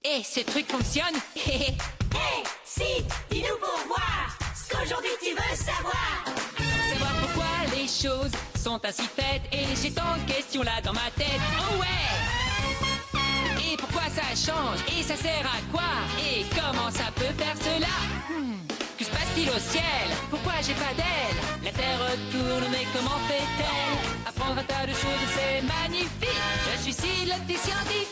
Et ce truc fonctionne. Hey, Sid, dis-nous pour voir ce qu'aujourd'hui tu veux savoir. Savoir pourquoi les choses sont ainsi faites. Et j'ai tant de questions là dans ma tête. Oh ouais! Et pourquoi ça change? Et ça sert à quoi? Et comment ça peut faire cela? Que se passe-t-il au ciel? Pourquoi j'ai pas d'aile? La terre tourne, mais comment fait-elle? Apprendre un tas de choses, c'est magnifique. Je suis Sid, le petit scientifique.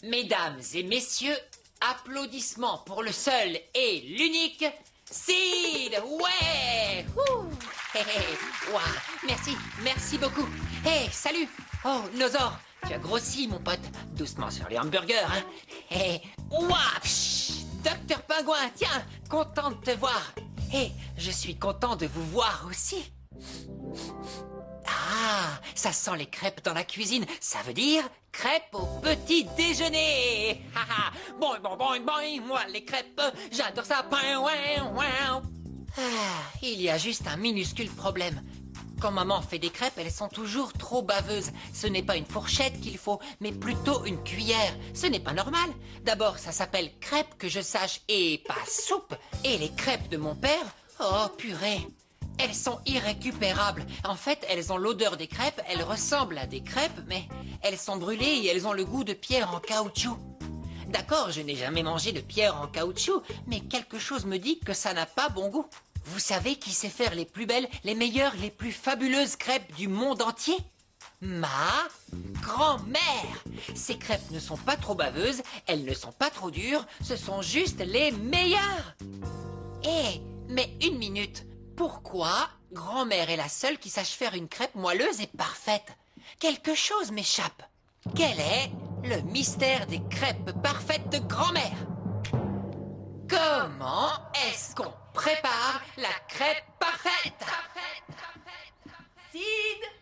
Mesdames et messieurs, applaudissements pour le seul et l'unique Sid! Ouais! Ouh. Hey, hey. Ouah. Merci beaucoup. Hey, salut! Oh, Nosor, tu as grossi, mon pote. Doucement sur les hamburgers, hein? Hey, ouah! Docteur Pingouin, tiens, content de te voir. Hey, je suis content de vous voir aussi. Ah, ça sent les crêpes dans la cuisine. Ça veut dire crêpes au petit déjeuner. Haha, boing, boing, boing, boing. Moi, les crêpes, j'adore ça. Point, ouais, ouais. Ah, il y a juste un minuscule problème. Quand maman fait des crêpes, elles sont toujours trop baveuses. Ce n'est pas une fourchette qu'il faut, mais plutôt une cuillère. Ce n'est pas normal. D'abord, ça s'appelle crêpes que je sache et pas soupe. Et les crêpes de mon père, oh purée. Elles sont irrécupérables. En fait, elles ont l'odeur des crêpes, elles ressemblent à des crêpes, mais elles sont brûlées et elles ont le goût de pierre en caoutchouc. D'accord, je n'ai jamais mangé de pierre en caoutchouc, mais quelque chose me dit que ça n'a pas bon goût. Vous savez qui sait faire les plus belles, les meilleures, les plus fabuleuses crêpes du monde entier? Ma grand-mère. Ces crêpes ne sont pas trop baveuses, elles ne sont pas trop dures, ce sont juste les meilleures. Eh, mais une minute. Pourquoi grand-mère est la seule qui sache faire une crêpe moelleuse et parfaite? Quelque chose m'échappe. Quel est le mystère des crêpes parfaites de grand-mère? Comment est-ce qu'on prépare la crêpe parfaite? Sid,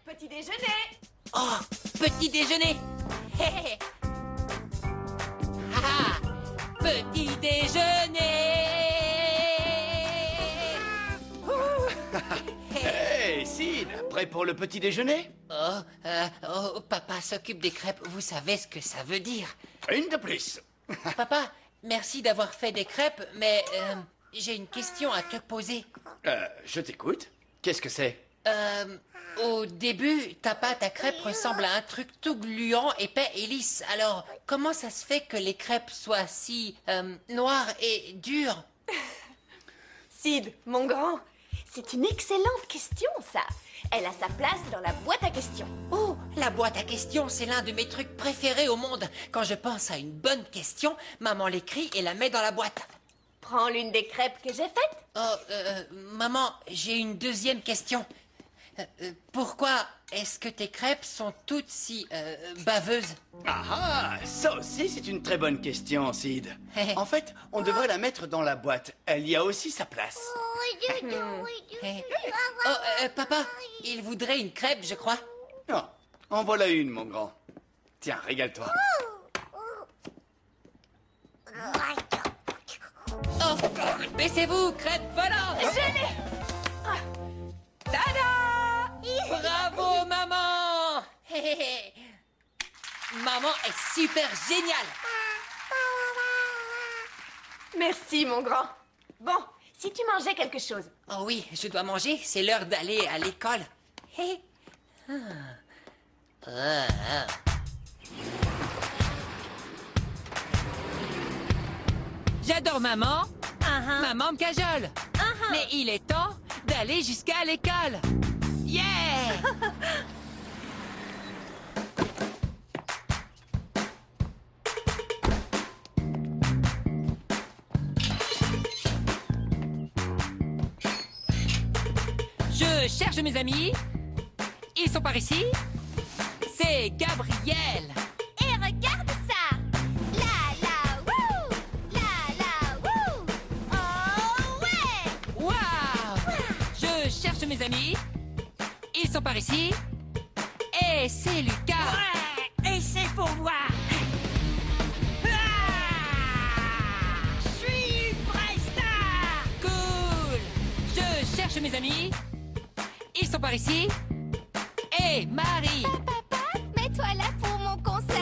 petit déjeuner. Oh, petit déjeuner. Hé hé. Ah, petit déjeuner. Hey, Sid, prêt pour le petit déjeuner? Papa s'occupe des crêpes, vous savez ce que ça veut dire. Une de plus. Papa, merci d'avoir fait des crêpes, mais j'ai une question à te poser. Je t'écoute. Qu'est-ce que c'est? Au début, ta pâte à crêpes ressemble à un truc tout gluant, épais et lisse. Alors, comment ça se fait que les crêpes soient si noires et dures? Sid, mon grand, c'est une excellente question, ça. Elle a sa place dans la boîte à questions. Oh, la boîte à questions, c'est l'un de mes trucs préférés au monde. Quand je pense à une bonne question, maman l'écrit et la met dans la boîte. Prends l'une des crêpes que j'ai faites. Oh, maman, j'ai une deuxième question. Pourquoi est-ce que tes crêpes sont toutes si baveuses? Ah, ça aussi c'est une très bonne question, Sid. En fait, on devrait la mettre dans la boîte. Elle y a aussi sa place. Papa, il voudrait une crêpe, je crois. Non, en voilà une, mon grand. Tiens, régale-toi. Oh, baissez-vous, crêpe volante! Je l'ai. Tada! Bravo, maman! Maman est super géniale! Merci, mon grand. Bon, si tu mangeais quelque chose. Oh oui, je dois manger, c'est l'heure d'aller à l'école. J'adore maman. Maman me cajole. Mais il est temps d'aller jusqu'à l'école. Yeah! Je cherche mes amis. Ils sont par ici. C'est Gabriel. Et regarde ça! La la wouh! La la wouh! Oh ouais! Waouh! Je cherche mes amis. Ils sont par ici. Et c'est Lucas. Ouais, et c'est pour voir. Je suis une vraie star. Cool. Je cherche mes amis. Ils sont par ici. Et Marie. Papa, mets-toi là pour mon concert.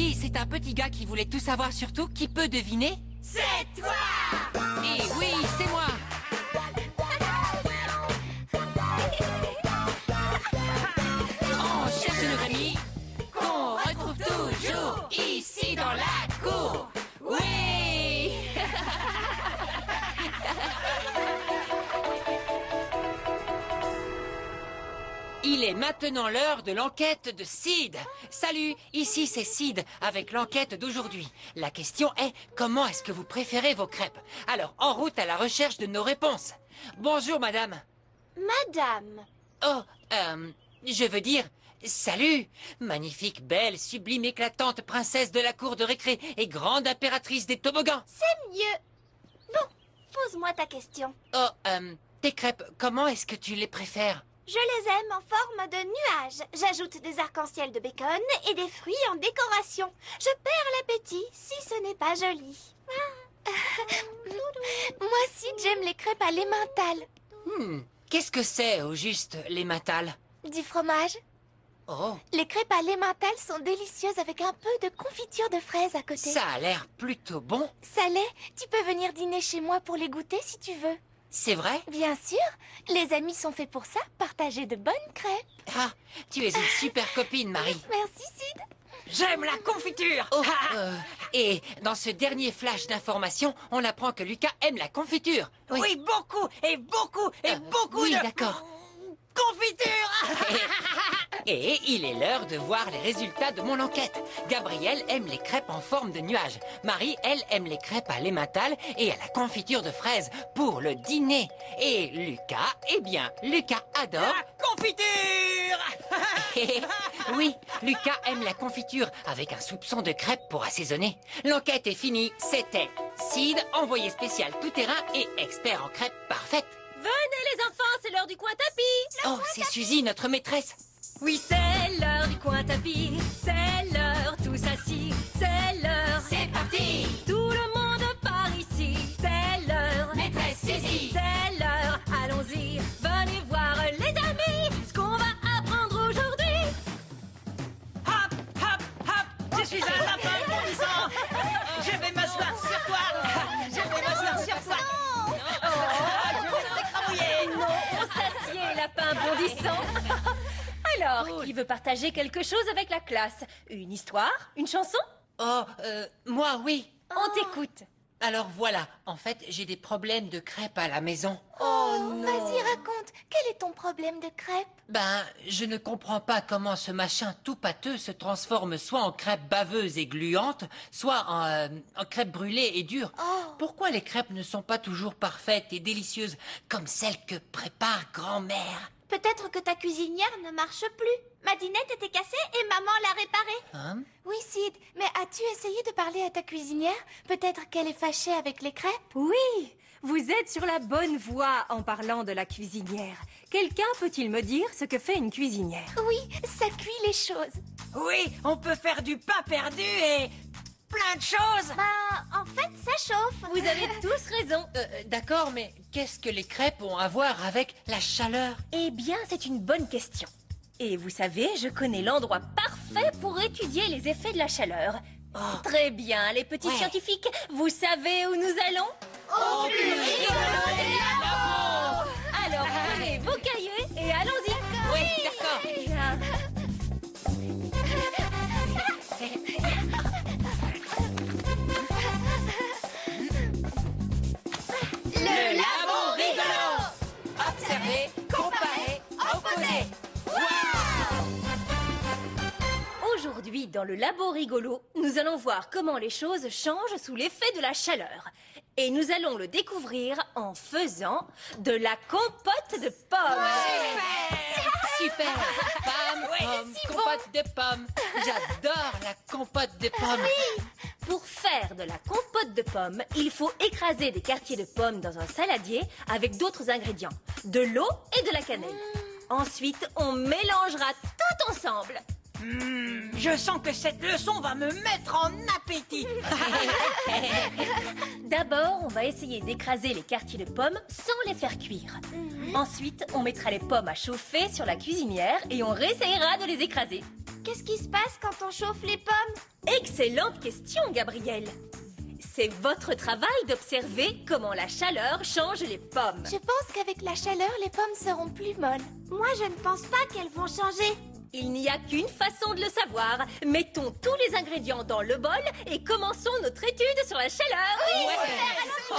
Oui, c'est un petit gars qui voulait tout savoir sur tout. Qui peut deviner? C'est toi! Et oui, c'est moi. On cherche nos amis qu'on retrouve toujours ici dans la cour. Oui. Il est maintenant l'heure de l'enquête de Sid. Salut, ici c'est Sid avec l'enquête d'aujourd'hui. La question est, comment est-ce que vous préférez vos crêpes? Alors, en route à la recherche de nos réponses. Bonjour, madame. Madame. Oh, je veux dire, salut. Magnifique, belle, sublime, éclatante princesse de la cour de récré et grande impératrice des toboggans. C'est mieux. Bon, pose-moi ta question. Oh, tes crêpes, comment est-ce que tu les préfères? Je les aime en forme de nuages. J'ajoute des arcs-en-ciel de bacon et des fruits en décoration. Je perds l'appétit si ce n'est pas joli. Moi aussi, j'aime les crêpes à l'emmental. Qu'est-ce que c'est, au juste, les matales? Du fromage. Oh, Les crêpes à l'emmental sont délicieuses avec un peu de confiture de fraises à côté. ça a l'air plutôt bon. Salé, tu peux venir dîner chez moi pour les goûter si tu veux. C'est vrai? Bien sûr, les amis sont faits pour ça, partager de bonnes crêpes. Ah, tu es une super copine, Marie. Merci, Sid. J'aime la confiture. Oh, et dans ce dernier flash d'information, on apprend que Lucas aime la confiture. Oui, beaucoup, et beaucoup, et beaucoup oui, de... d'accord. Confiture. Et il est l'heure de voir les résultats de mon enquête. Gabrielle aime les crêpes en forme de nuages. Marie, elle, aime les crêpes à l'emmental et à la confiture de fraises pour le dîner. Et Lucas, eh bien, Lucas adore... La confiture. Oui, Lucas aime la confiture avec un soupçon de crêpes pour assaisonner. L'enquête est finie. C'était Sid, envoyé spécial tout-terrain et expert en crêpes parfaites. Venez les enfants, c'est l'heure du coin tapis. Oh, c'est Suzy, notre maîtresse. Oui, c'est l'heure du coin tapis. C'est l'heure, tous assis. C'est l'heure. C'est parti. Tout le monde par ici. C'est l'heure. Maîtresse saisie. C'est l'heure. Allons-y. Venez voir les amis. Ce qu'on va apprendre aujourd'hui. Hop, hop, hop. Je suis un lapin bondissant. Je vais m'asseoir sur toi. Je vais m'asseoir sur toi. Je vais t'écrabouiller. Non, on s'assied, lapin bondissant. Alors, qui veut partager quelque chose avec la classe? Une histoire? Une chanson? Oh, moi, oui. On t'écoute. Alors voilà, en fait, j'ai des problèmes de crêpes à la maison. Oh non. Vas-y, raconte. Quel est ton problème de crêpes? Ben, je ne comprends pas comment ce machin tout pâteux se transforme soit en crêpes baveuses et gluantes, soit en crêpes brûlées et dures. Oh. Pourquoi les crêpes ne sont pas toujours parfaites et délicieuses comme celles que prépare grand-mère? Peut-être que ta cuisinière ne marche plus. Ma dinette était cassée et maman l'a réparée. Hein? Oui, Sid, mais as-tu essayé de parler à ta cuisinière? Peut-être qu'elle est fâchée avec les crêpes? Oui, vous êtes sur la bonne voie en parlant de la cuisinière. Quelqu'un peut-il me dire ce que fait une cuisinière? Oui, ça cuit les choses. Oui, on peut faire du pain perdu et plein de choses. Bah, en fait, ça chauffe. Vous avez tous raison. D'accord, mais qu'est-ce que les crêpes ont à voir avec la chaleur? Eh bien, c'est une bonne question. Et vous savez, je connais l'endroit parfait pour étudier les effets de la chaleur. Très bien, les petits Ouais. scientifiques, vous savez où nous allons? Oh, Alors, prenez vos cahiers et allons-y. Oui, d'accord. Bien. Le labo rigolo. Observez, comparez, opposez. Aujourd'hui, dans le labo rigolo, nous allons voir comment les choses changent sous l'effet de la chaleur. Et nous allons le découvrir en faisant de la compote de pommes. Super! Pommes, compote de pommes. J'adore la compote de pommes. Pour faire de la compote de pommes, il faut écraser des quartiers de pommes dans un saladier avec d'autres ingrédients, de l'eau et de la cannelle. Ensuite, on mélangera tout ensemble. Je sens que cette leçon va me mettre en appétit. D'abord, on va essayer d'écraser les quartiers de pommes sans les faire cuire. Ensuite, on mettra les pommes à chauffer sur la cuisinière et on réessayera de les écraser. qu'est-ce qui se passe quand on chauffe les pommes? Excellente question, Gabrielle. C'est votre travail d'observer comment la chaleur change les pommes. Je pense qu'avec la chaleur, les pommes seront plus molles. Moi, je ne pense pas qu'elles vont changer. Il n'y a qu'une façon de le savoir. Mettons tous les ingrédients dans le bol et commençons notre étude sur la chaleur. Oui,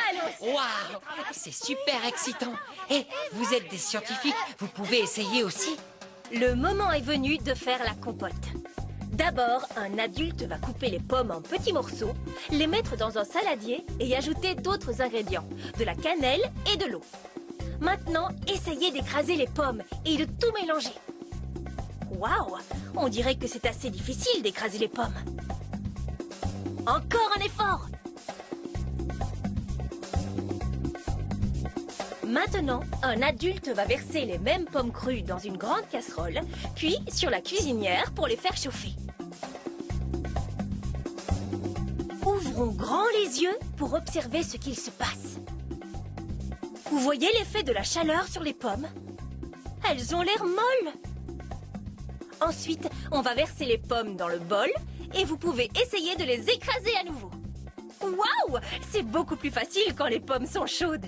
Allons-y. Waouh, c'est super excitant. Et vous êtes des scientifiques, vous pouvez essayer aussi. Le moment est venu de faire la compote. D'abord, un adulte va couper les pommes en petits morceaux, les mettre dans un saladier et y ajouter d'autres ingrédients, de la cannelle et de l'eau. Maintenant, essayez d'écraser les pommes et de tout mélanger. Waouh, on dirait que c'est assez difficile d'écraser les pommes. Encore un effort. Maintenant, un adulte va verser les mêmes pommes crues dans une grande casserole, puis sur la cuisinière pour les faire chauffer. Ouvrons grand les yeux pour observer ce qu'il se passe. Vous voyez l'effet de la chaleur sur les pommes? Elles ont l'air molles. Ensuite, on va verser les pommes dans le bol et vous pouvez essayer de les écraser à nouveau. Waouh! C'est beaucoup plus facile quand les pommes sont chaudes.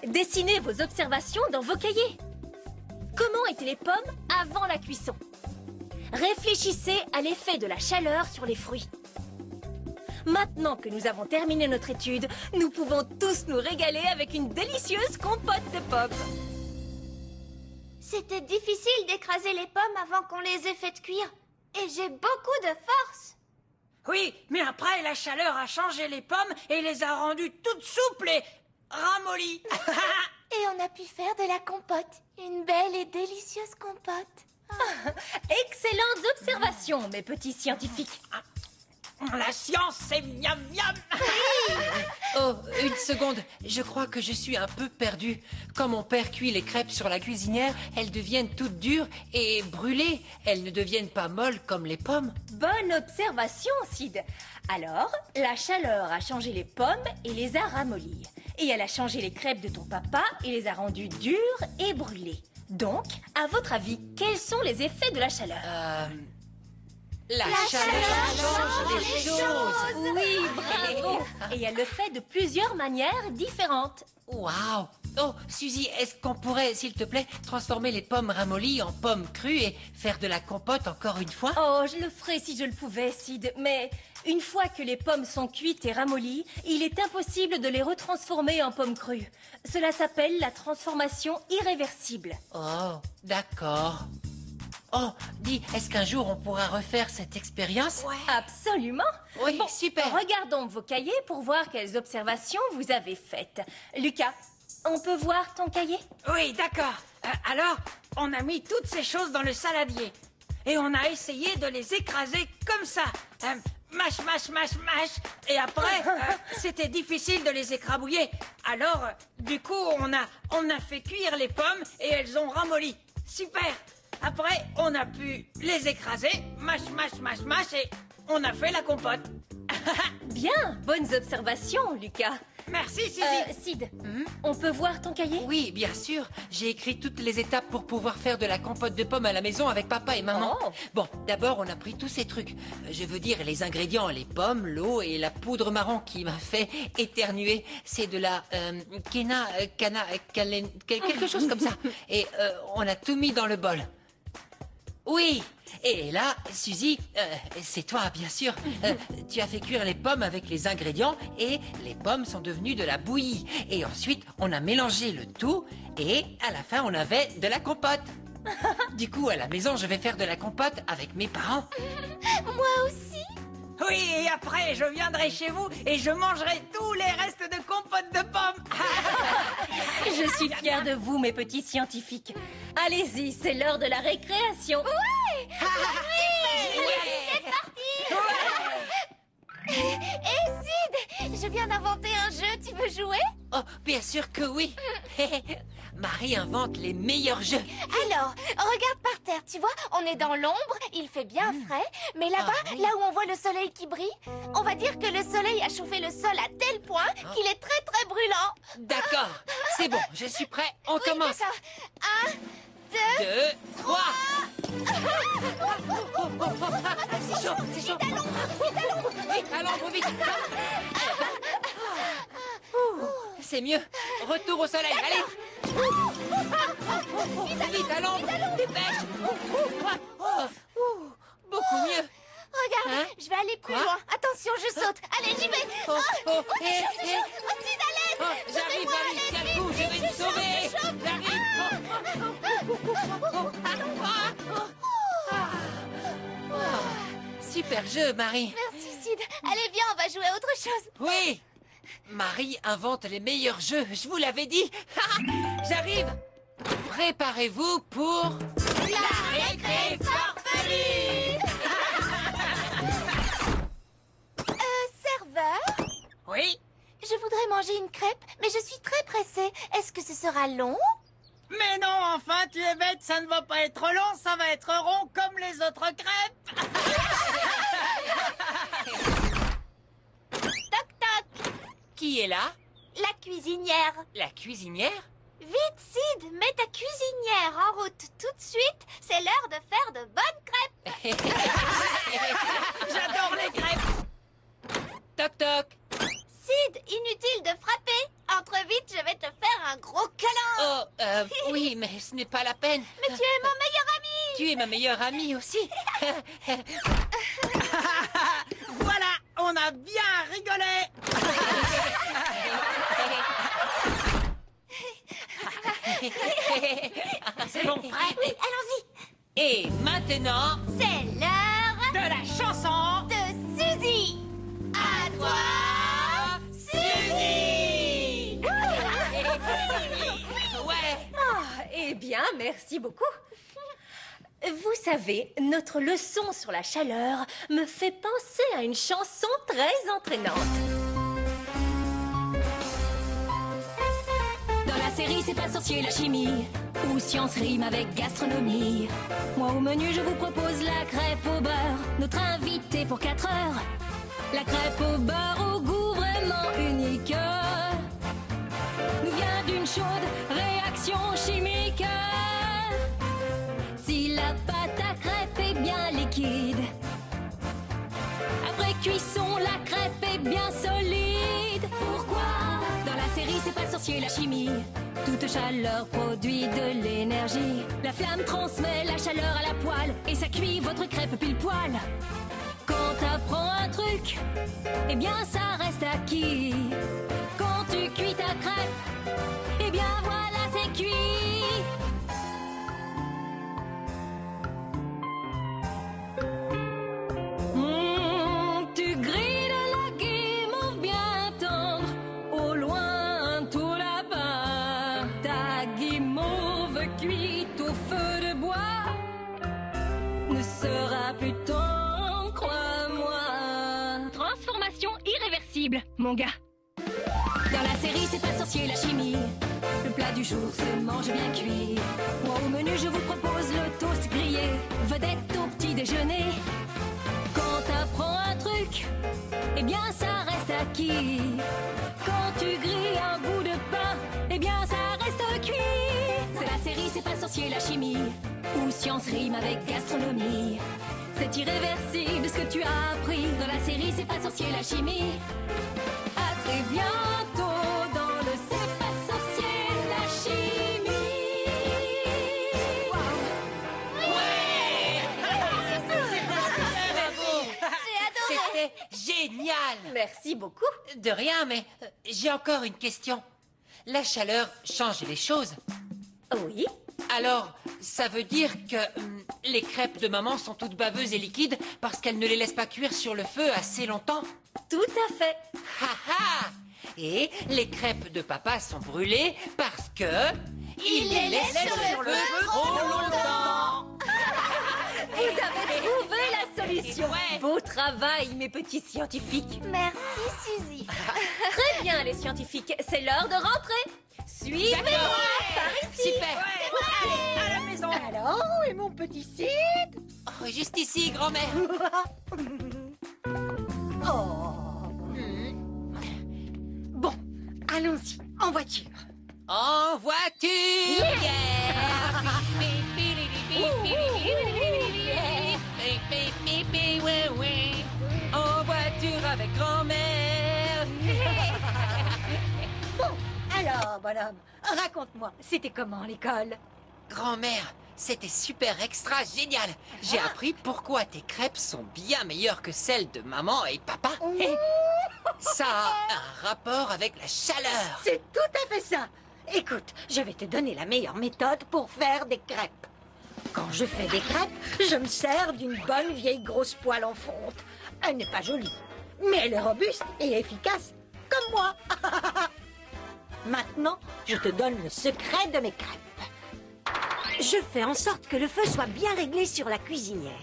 Dessinez vos observations dans vos cahiers. Comment étaient les pommes avant la cuisson? Réfléchissez à l'effet de la chaleur sur les fruits. Maintenant que nous avons terminé notre étude, nous pouvons tous nous régaler avec une délicieuse compote de pommes. C'était difficile d'écraser les pommes avant qu'on les ait faites cuire. Et j'ai beaucoup de force. Oui, mais après, la chaleur a changé les pommes et les a rendues toutes souples et ramollies. Et on a pu faire de la compote. Une belle et délicieuse compote. Excellentes observations, mes petits scientifiques. La science, c'est miam miam. Oh, une seconde, je crois que je suis un peu perdu. Quand mon père cuit les crêpes sur la cuisinière, elles deviennent toutes dures et brûlées. Elles ne deviennent pas molles comme les pommes. Bonne observation, Sid. Alors, la chaleur a changé les pommes et les a ramollies. Et elle a changé les crêpes de ton papa et les a rendues dures et brûlées. Donc, à votre avis, quels sont les effets de la chaleur? La chaleur change les choses. Oui, bravo. Et elle le fait de plusieurs manières différentes. Waouh! Oh, Suzy, est-ce qu'on pourrait, s'il te plaît, transformer les pommes ramollies en pommes crues et faire de la compote encore une fois? Oh, je le ferais si je le pouvais, Sid. Mais une fois que les pommes sont cuites et ramollies, il est impossible de les retransformer en pommes crues. Cela s'appelle la transformation irréversible. Oh, d'accord. Oh, dis, est-ce qu'un jour on pourra refaire cette expérience? Absolument. Oui, super. Regardons vos cahiers pour voir quelles observations vous avez faites. Lucas, on peut voir ton cahier? Oui, d'accord. Alors, on a mis toutes ces choses dans le saladier. Et on a essayé de les écraser comme ça. Mâche, mâche, mâche, mâche. Et après, c'était difficile de les écrabouiller. Alors, du coup, on a fait cuire les pommes et elles ont ramolli. Super. Après, on a pu les écraser. Mâche, mâche, mâche, mâche. Et on a fait la compote. Bien, bonnes observations, Lucas. Merci, Suzy. Sid, on peut voir ton cahier? Oui, bien sûr. J'ai écrit toutes les étapes pour pouvoir faire de la compote de pommes à la maison avec papa et maman. Oh. Bon, d'abord, on a pris tous ces trucs. Je veux dire, les ingrédients, les pommes, l'eau et la poudre marron qui m'a fait éternuer. C'est de la quelque chose comme ça. Et on a tout mis dans le bol. Oui, et là, Suzy, c'est toi, bien sûr. Tu as fait cuire les pommes avec les ingrédients et les pommes sont devenues de la bouillie. Et ensuite, on a mélangé le tout et à la fin, on avait de la compote. Du coup, à la maison, je vais faire de la compote avec mes parents. Moi aussi. Oui, et après, je viendrai chez vous et je mangerai tous les restes de compote de pommes. Je suis fière de vous, mes petits scientifiques. Allez-y, c'est l'heure de la récréation. Hé, Sid, je viens d'inventer un jeu, tu veux jouer? Oh, bien sûr que oui. Marie invente les meilleurs jeux. Alors, regarde par terre, tu vois, on est dans l'ombre, il fait bien frais, mais là-bas, là où on voit le soleil qui brille, on va dire que le soleil a chauffé le sol à tel point qu'il est très très brûlant. D'accord, c'est bon, je suis prêt, on commence. D'accord. 1, 2, 2, 3. C'est chaud, c'est chaud. Vite, à l'ombre, vite. C'est mieux. Retour au soleil, allez. Vite, à l'ombre, dépêche. Beaucoup mieux. Regarde, Hein? je vais aller plus Quoi? loin. Attention, je saute. Allez, j'y vais. Oh, oh, c'est chaud, c'est chaud. Oh, Sid, à l'aide. J'arrive, Marie, tiens le coup, je vais te sauver. J'arrive. Super jeu, Marie. Merci, Sid. Allez, viens, on va jouer à autre chose. Oui. Marie invente les meilleurs jeux, je vous l'avais dit. J'arrive. Préparez-vous pour... La récré farfelue. Serveur, Oui? je voudrais manger une crêpe, mais je suis très pressée. Est-ce que ce sera long? Mais non, enfin, tu es bête, ça ne va pas être long, ça va être rond comme les autres crêpes. Toc toc. Qui est là? La cuisinière. La cuisinière? Vite, Sid, mets ta cuisinière en route tout de suite. C'est l'heure de faire de bonnes crêpes. J'adore les crêpes. Toc toc. Sid, inutile de frapper. Entre vite, je vais te faire un gros câlin. Oh, oui, mais ce n'est pas la peine. Mais tu es mon meilleur ami. Tu es ma meilleure amie aussi. Voilà, on a bien rigolé. C'est bon, prêt? Oui, allons-y. Et maintenant... C'est l'heure De la chanson. de Suzy. À toi, Suzy. Ouais. Eh bien, merci beaucoup. Vous savez, notre leçon sur la chaleur me fait penser à une chanson très entraînante. Dans la série C'est pas sorcier la chimie, où science rime avec gastronomie. Moi au menu je vous propose la crêpe au beurre, notre invité pour 4 heures. La crêpe au beurre au goût vraiment unique nous vient d'une chaude réaction chimique. Si la pâte à crêpe est bien liquide, après cuisson la crêpe est bien solide. Pourquoi? Dans la série C'est pas sorcier la chimie, toute chaleur produit de l'énergie. La flamme transmet la chaleur à la poêle et ça cuit votre crêpe pile poil. Quand t'apprends un truc, eh bien ça reste acquis. Quand tu cuis ta crêpe, eh bien voilà c'est cuit. Tu grilles la guimauve bien tendre, au loin tout là-bas. Ta guimauve cuite au feu de bois ne sera plus tendre, crois-moi. Transformation irréversible, mon gars. Dans la série C'est pas sorcier la chimie, le plat du jour se mange bien cuit. Moi au menu je vous propose le toast grillé, vedette au petit déjeuner. Quand t'apprends un truc, eh bien ça reste acquis. Quand tu grilles un bout de pain, eh bien ça reste cuit. C'est la série C'est pas sorcier la chimie, où science rime avec gastronomie. C'est irréversible ce que tu as appris. Dans la série C'est pas sorcier la chimie. À très bientôt dans le C'est pas sorcier la chimie. J'ai adoré. C'était génial. Merci beaucoup. De rien, mais j'ai encore une question. La chaleur change les choses. Oui. Alors, ça veut dire que les crêpes de maman sont toutes baveuses et liquides parce qu'elle ne les laisse pas cuire sur le feu assez longtemps? Tout à fait. Ha ha! Et les crêpes de papa sont brûlées parce que... Il les laisse sur le feu trop longtemps. Vous avez trouvé la solution. Ouais. Beau travail, mes petits scientifiques. Merci, Suzy. Très bien, les scientifiques. C'est l'heure de rentrer. Suivez-moi par ici. Super! Allez, à la maison. Alors, où est mon petit Sid? Oh, juste ici, grand-mère. Bon, allons-y, en voiture. En voiture! Yeah! avec grand-mère. Bon, alors, bonhomme, raconte-moi, c'était comment l'école? Grand-mère, c'était super extra génial. J'ai appris pourquoi tes crêpes sont bien meilleures que celles de maman et papa. Ça a un rapport avec la chaleur. C'est tout à fait ça. Écoute, je vais te donner la meilleure méthode pour faire des crêpes. Quand je fais des crêpes, je me sers d'une bonne vieille grosse poêle en fonte. Elle n'est pas jolie, mais elle est robuste et efficace, comme moi. Maintenant, je te donne le secret de mes crêpes. Je fais en sorte que le feu soit bien réglé sur la cuisinière.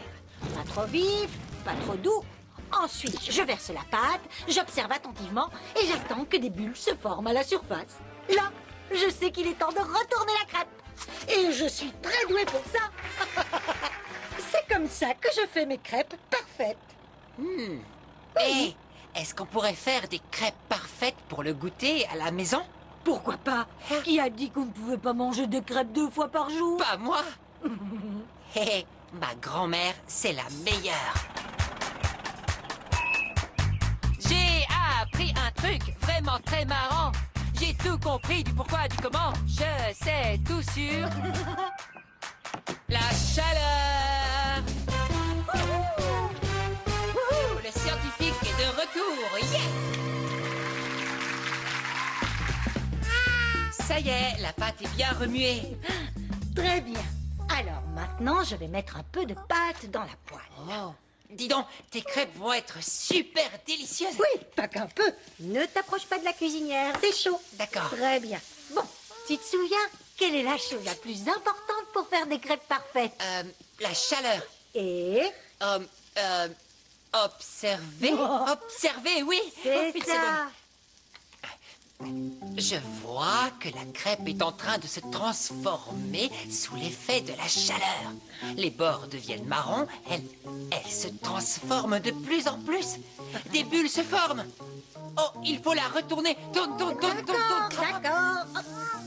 Pas trop vif, pas trop doux. Ensuite, je verse la pâte, j'observe attentivement et j'attends que des bulles se forment à la surface. Là, je sais qu'il est temps de retourner la crêpe. Et je suis très douée pour ça. C'est comme ça que je fais mes crêpes parfaites. Hé, est-ce qu'on pourrait faire des crêpes parfaites pour le goûter à la maison? Pourquoi pas? Qui a dit qu'on ne pouvait pas manger des crêpes 2 fois par jour? Pas moi. Hé, ma grand-mère, c'est la meilleure. J'ai appris un truc vraiment très marrant. J'ai tout compris du pourquoi, du comment. Je sais tout sur la chaleur. Wouhou, le scientifique est de retour. Yeah! Ça y est, la pâte est bien remuée. Très bien. Alors maintenant, je vais mettre un peu de pâte dans la poêle. Oh, dis donc, tes crêpes vont être super délicieuses. Oui, pas qu'un peu. Ne t'approche pas de la cuisinière, c'est chaud. D'accord. Très bien. Bon, tu te souviens, quelle est la chose la plus importante pour faire des crêpes parfaites? La chaleur. Et Observer. Observer, oui. c'est Une ça. seconde. Je vois que la crêpe est en train de se transformer sous l'effet de la chaleur. Les bords deviennent marrons, elle se transforme de plus en plus. Des bulles se forment. Oh, il faut la retourner. Tourne, tourne, tourne, tourne, tourne. D'accord.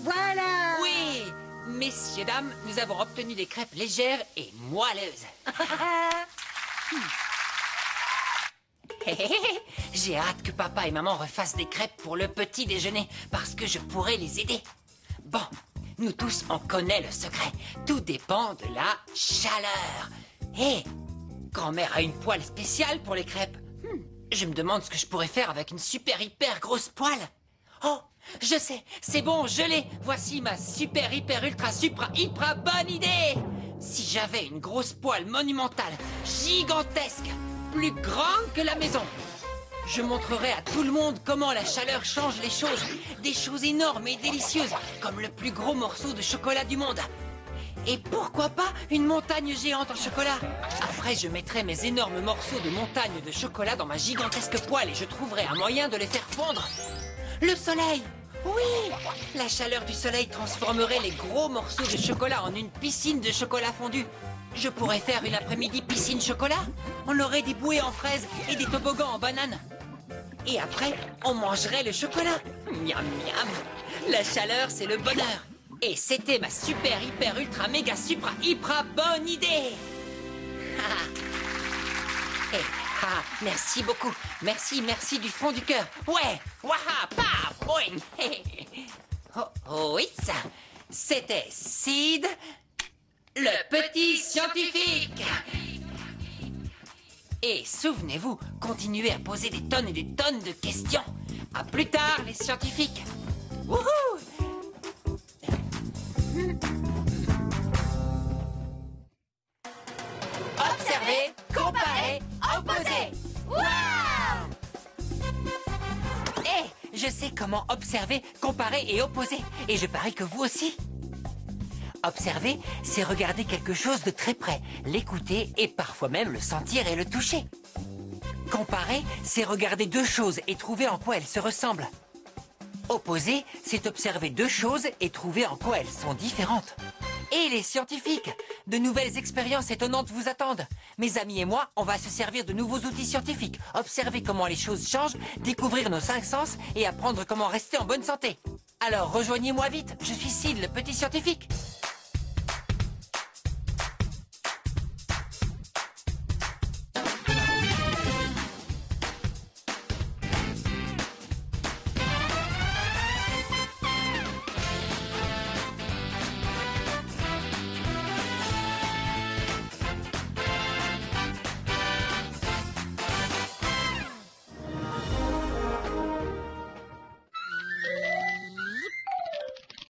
Voilà. Oui, messieurs, dames, nous avons obtenu des crêpes légères et moelleuses. J'ai hâte que papa et maman refassent des crêpes pour le petit déjeuner, parce que je pourrais les aider. Bon, nous tous, on connaît le secret. Tout dépend de la chaleur. Hé, grand-mère a une poêle spéciale pour les crêpes. Je me demande ce que je pourrais faire avec une super hyper grosse poêle. Oh, je sais, c'est bon, je l'ai. Voici ma super hyper ultra supra hyper bonne idée. Si j'avais une grosse poêle monumentale, gigantesque, plus grande que la maison, je montrerai à tout le monde comment la chaleur change les choses. Des choses énormes et délicieuses, comme le plus gros morceau de chocolat du monde. Et pourquoi pas une montagne géante en chocolat? Après, je mettrai mes énormes morceaux de montagne de chocolat dans ma gigantesque poêle et je trouverai un moyen de les faire fondre. Le soleil! Oui! La chaleur du soleil transformerait les gros morceaux de chocolat en une piscine de chocolat fondu. Je pourrais faire une après-midi piscine chocolat. On aurait des bouées en fraises et des toboggans en banane. Et après, on mangerait le chocolat. Miam, miam. La chaleur, c'est le bonheur. Et c'était ma super, hyper, ultra, méga, supra, hyper bonne idée. Merci beaucoup. Merci, merci du fond du cœur. Ouais. Waha, pa, boing. Oh, oui, ça. C'était Sid, le petit scientifique. Et souvenez-vous, continuez à poser des tonnes et des tonnes de questions. À plus tard, les scientifiques. Wouhou! Observer, comparer, opposer. Waouh! Je sais comment observer, comparer et opposer. Et je parie que vous aussi. Observer, c'est regarder quelque chose de très près, l'écouter et parfois même le sentir et le toucher. Comparer, c'est regarder deux choses et trouver en quoi elles se ressemblent. Opposer, c'est observer deux choses et trouver en quoi elles sont différentes. Et les scientifiques, de nouvelles expériences étonnantes vous attendent. Mes amis et moi, on va se servir de nouveaux outils scientifiques, observer comment les choses changent, découvrir nos 5 sens et apprendre comment rester en bonne santé. Alors rejoignez-moi vite, je suis Sid, le petit scientifique.